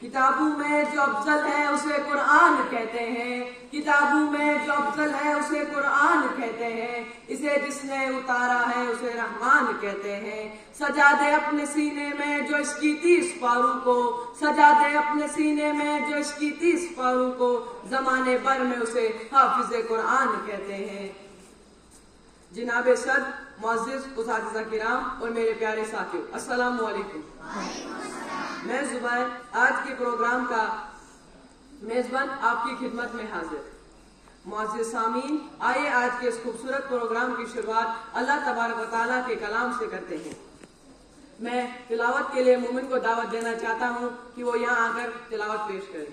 किताबों में जो अफजल है उसे कुरान कहते हैं, किताबों में जो अफजल है उसे कुरान कहते हैं, इसे जिसने उतारा है उसे रहमान कहते हैं। सजा दे अपने सीने में जो इसकी 30 पारों को, सजा दे अपने सीने में जो इसकी 30 पारों को, जमाने भर में उसे हाफिज कुरान कहते हैं। जिनाबे सद मुअज़्ज़िज़ उस्ताद किराम और मेरे प्यारे साथियों, अस्सलामु अलैकुम। मैं जुबैर आज के प्रोग्राम का मेजबान आपकी खिदमत में हाजिर। मुअज़्ज़िज़ सामीन, आइए आज के इस खूबसूरत प्रोग्राम की शुरुआत अल्लाह तबारक व तआला के कलाम से करते हैं। मैं तिलावत के लिए मोमिन को दावत देना चाहता हूँ कि वो यहाँ आकर तिलावत पेश करे।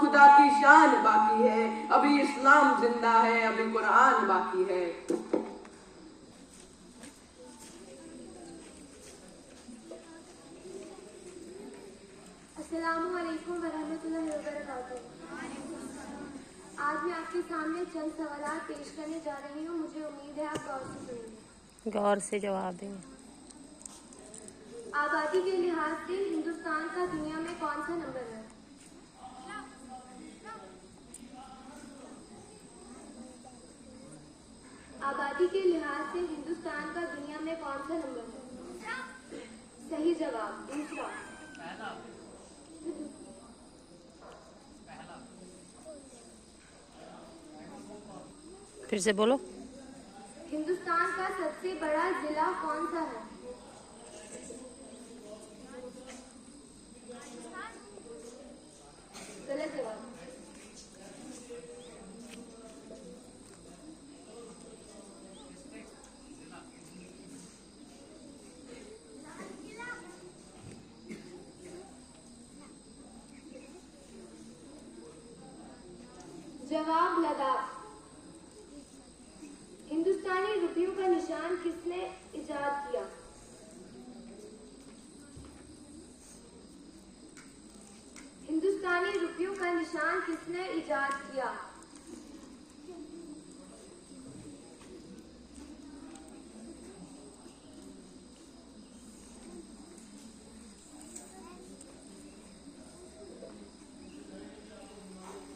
खुदा की शान बाकी है, अभी इस्लाम जिंदा है, अभी कुरान बाकी है। अस्सलामु अलैकुम वरहमतुल्लाहि वबरकातुहू। आज मैं आपके सामने चंद सवाल पेश करने जा रही हूँ। मुझे उम्मीद है आप गौर से सुनेंगे। गौर से जवाब देंगे। आबादी के लिहाज से हिंदुस्तान का दुनिया में कौन सा नंबर है? आबादी के लिहाज से हिंदुस्तान का दुनिया में कौन सा नंबर है? सही जवाब दूसरा। फिर से बोलो। हिंदुस्तान का सबसे बड़ा जिला कौन सा है? गलत जवाब। जवाब लद्दाख। हिंदुस्तानी रुपयों का निशान किसने इजाद किया? हिंदुस्तानी रुपयों का निशान किसने इजाद किया?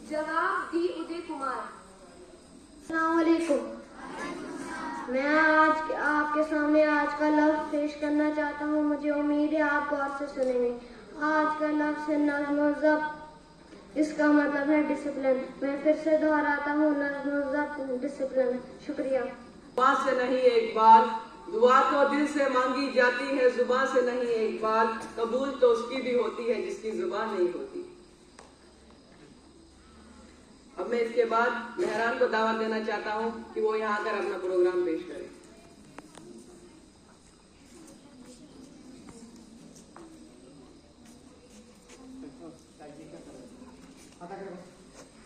जवाब डी उदय कुमार। अस्सलाम वालेकुम। मैं आज आपके सामने आज का लफ्ज़ पेश करना चाहता हूँ। मुझे उम्मीद है आप गौर से सुनेंगे। आज का लफ्ज़ है नज़्म व ज़ब्त। इसका मतलब है डिसिप्लिन। मैं फिर से दोहराता हूँ, नज़्म व ज़ब्त डिसिप्लिन। शुक्रिया। जुबान से नहीं एक बार, दुआ तो दिल से मांगी जाती है, जुबान से नहीं एक बार, कबूल तो उसकी भी होती है जिसकी जुबान नहीं होती। अब मैं इसके बाद मेहरान को दावत देना चाहता हूँ कि वो यहाँ आकर अपना प्रोग्राम पेश करे।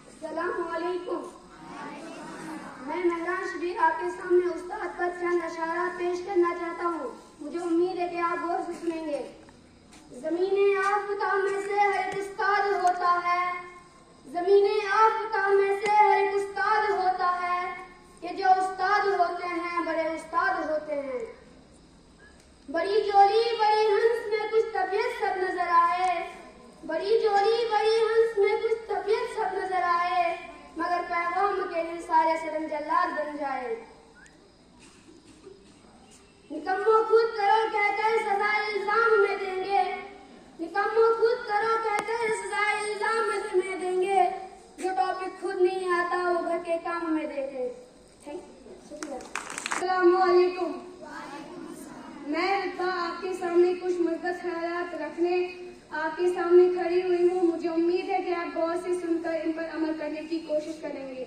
अस्सलामु अलैकुम। मैं मेहरान शबीर आपके सामने उस्ताद पर चंद अशारा पेश करना चाहता हूँ। मुझे उम्मीद है कि आप गौर से सुनेंगे। ज़मीने आफ़ताब में से हर एक उस्ताद होता है, ज़मीने आफ़ताब में से हर एक उस्ताद होता है। ये जो उस्ताद होते हैं बड़े उस्ताद होते हैं। बड़ी जोली बड़ी हंस में कुछ तबीयत सब नजर आए, बड़ी जोली बड़ी हंस में कुछ तबीयत सब नजर आए, मगर पैगाम के लिए सारे सरम जल्लाद बन जाए। निकम्मो खुद करो कहकर सजा इल्जाम में देंगे, निकम्मो खुद करो कहकर सजा इल्जाम में देंगे। जो टॉपिक खुद नहीं आता वो घर के काम में देते। थैंक यू, शुक्रिया। अस्सलामु अलैकुम। मैं रिता आपके सामने कुछ मुस्बत ख्यालात रखने आपके सामने खड़ी हुई हूँ। मुझे उम्मीद है कि आप गौर से सुनकर इन पर अमल करने की कोशिश करेंगे।